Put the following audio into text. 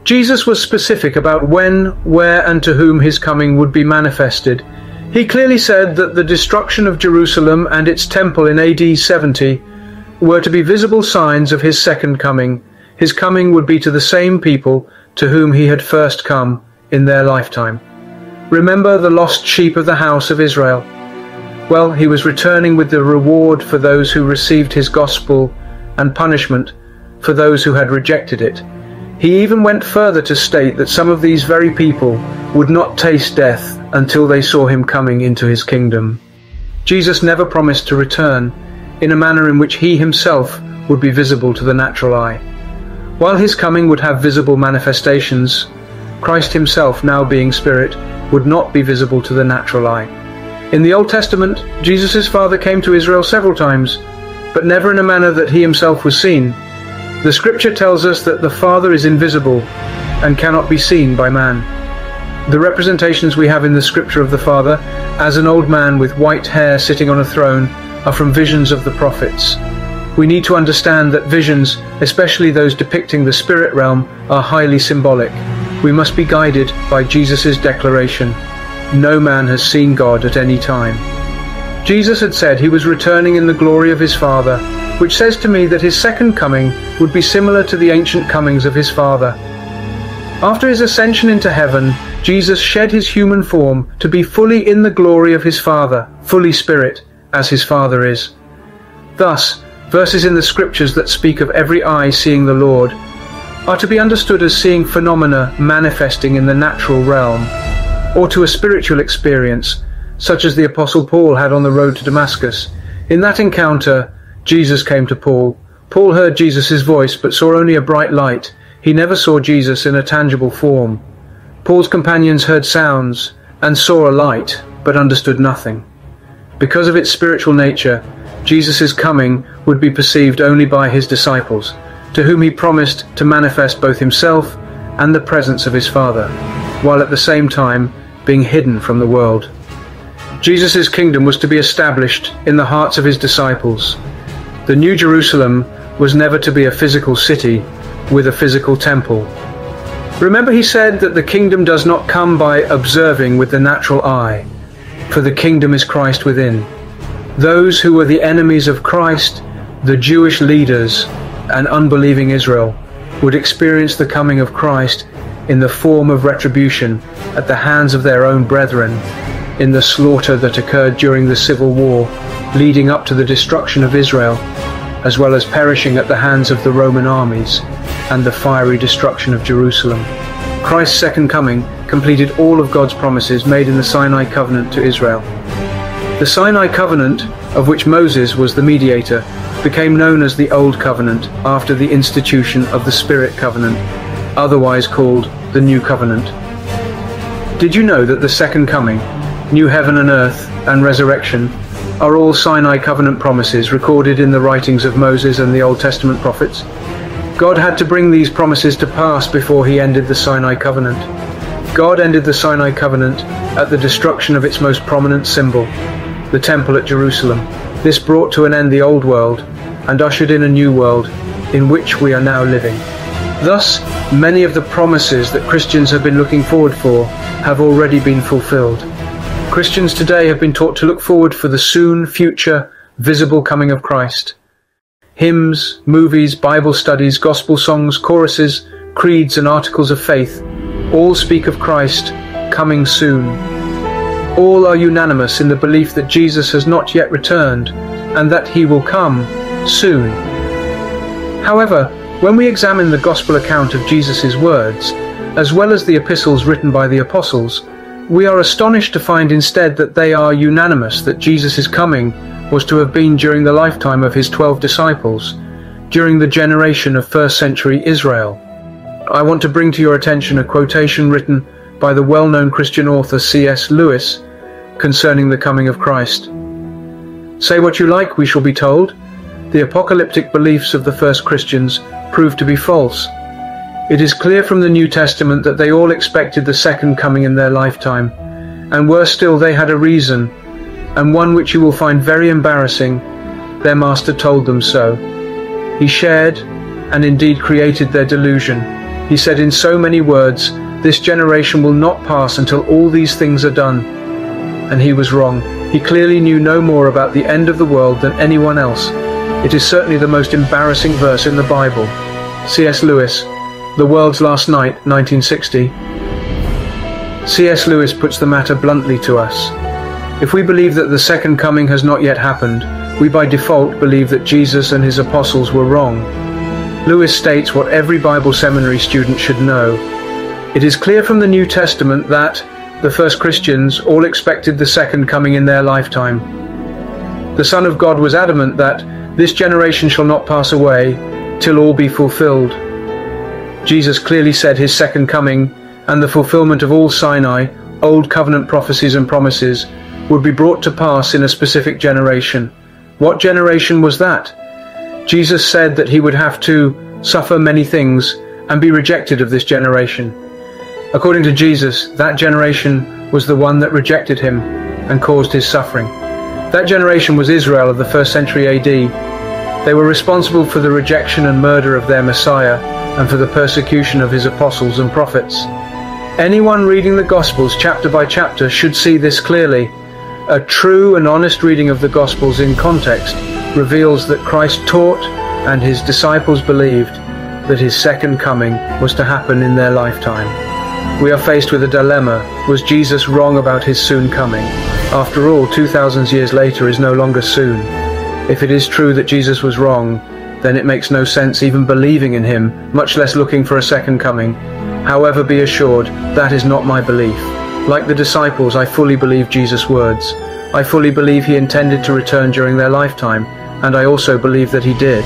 Jesus was specific about when, where, and to whom his coming would be manifested. He clearly said that the destruction of Jerusalem and its temple in AD 70 were to be visible signs of his second coming. His coming would be to the same people to whom he had first come in their lifetime. Remember the lost sheep of the house of Israel? Well, he was returning with the reward for those who received his gospel and punishment for those who had rejected it. He even went further to state that some of these very people would not taste death until they saw him coming into his kingdom. Jesus never promised to return in a manner in which he himself would be visible to the natural eye. While his coming would have visible manifestations, Christ himself, now being spirit, would not be visible to the natural eye. In the Old Testament, Jesus' Father came to Israel several times, but never in a manner that he himself was seen. The scripture tells us that the Father is invisible and cannot be seen by man. The representations we have in the scripture of the Father as an old man with white hair sitting on a throne are from visions of the prophets. We need to understand that visions, especially those depicting the spirit realm, are highly symbolic. We must be guided by Jesus' declaration, "No man has seen God at any time." Jesus had said he was returning in the glory of his Father, which says to me that his second coming would be similar to the ancient comings of his Father. After his ascension into heaven, Jesus shed his human form to be fully in the glory of his Father, fully spirit, as his Father is. Thus, verses in the scriptures that speak of every eye seeing the Lord are to be understood as seeing phenomena manifesting in the natural realm, or to a spiritual experience, such as the Apostle Paul had on the road to Damascus. In that encounter, Jesus came to Paul. Paul heard Jesus' voice, but saw only a bright light. He never saw Jesus in a tangible form. Paul's companions heard sounds and saw a light, but understood nothing. Because of its spiritual nature, Jesus' coming would be perceived only by his disciples, to whom he promised to manifest both himself and the presence of his Father, while at the same time being hidden from the world. Jesus' kingdom was to be established in the hearts of his disciples. The New Jerusalem was never to be a physical city with a physical temple. Remember, he said that the kingdom does not come by observing with the natural eye, for the kingdom is Christ within. Those who were the enemies of Christ, the Jewish leaders and unbelieving Israel, would experience the coming of Christ in the form of retribution at the hands of their own brethren, in the slaughter that occurred during the civil war leading up to the destruction of Israel, as well as perishing at the hands of the Roman armies and the fiery destruction of Jerusalem. Christ's second coming completed all of God's promises made in the Sinai covenant to Israel. The Sinai covenant, of which Moses was the mediator, became known as the Old Covenant after the institution of the Spirit covenant, otherwise called the New Covenant. Did you know that the second coming, new heaven and earth, and resurrection are all Sinai covenant promises recorded in the writings of Moses and the Old Testament prophets? God had to bring these promises to pass before he ended the Sinai covenant. God ended the Sinai covenant at the destruction of its most prominent symbol, the temple at Jerusalem. This brought to an end the old world and ushered in a new world in which we are now living. Thus, many of the promises that Christians have been looking forward for have already been fulfilled. Christians today have been taught to look forward for the soon, future, visible coming of Christ. Hymns, movies, Bible studies, gospel songs, choruses, creeds and articles of faith all speak of Christ coming soon. All are unanimous in the belief that Jesus has not yet returned and that he will come soon. However, when we examine the gospel account of Jesus' words, as well as the epistles written by the apostles, we are astonished to find instead that they are unanimous that Jesus' coming was to have been during the lifetime of his 12 disciples, during the generation of first century Israel. I want to bring to your attention a quotation written by the well-known Christian author C.S. Lewis concerning the coming of Christ. Say what you like, we shall be told, the apocalyptic beliefs of the first Christians proved to be false. It is clear from the New Testament that they all expected the second coming in their lifetime, and worse still, they had a reason, and one which you will find very embarrassing. Their master told them so. He shared and indeed created their delusion. He said in so many words, "This generation will not pass until all these things are done." And he was wrong. He clearly knew no more about the end of the world than anyone else. It is certainly the most embarrassing verse in the Bible. C.S. Lewis, The World's Last Night, 1960. C.S. Lewis puts the matter bluntly to us. If we believe that the second coming has not yet happened, we by default believe that Jesus and his apostles were wrong. Lewis states what every Bible seminary student should know. It is clear from the New Testament that the first Christians all expected the second coming in their lifetime. The Son of God was adamant that this generation shall not pass away till all be fulfilled. Jesus clearly said his second coming and the fulfillment of all Sinai, Old Covenant prophecies and promises would be brought to pass in a specific generation. What generation was that? Jesus said that he would have to suffer many things and be rejected of this generation. According to Jesus, that generation was the one that rejected him and caused his suffering. That generation was Israel of the 1st century AD. They were responsible for the rejection and murder of their Messiah and for the persecution of his apostles and prophets. Anyone reading the Gospels chapter by chapter should see this clearly. A true and honest reading of the Gospels in context reveals that Christ taught and his disciples believed that his second coming was to happen in their lifetime. We are faced with a dilemma. Was Jesus wrong about his soon coming? After all, 2,000 years later is no longer soon. If it is true that Jesus was wrong, then it makes no sense even believing in him, much less looking for a second coming. However, be assured, that is not my belief. Like the disciples, I fully believe Jesus' words. I fully believe he intended to return during their lifetime, and I also believe that he did.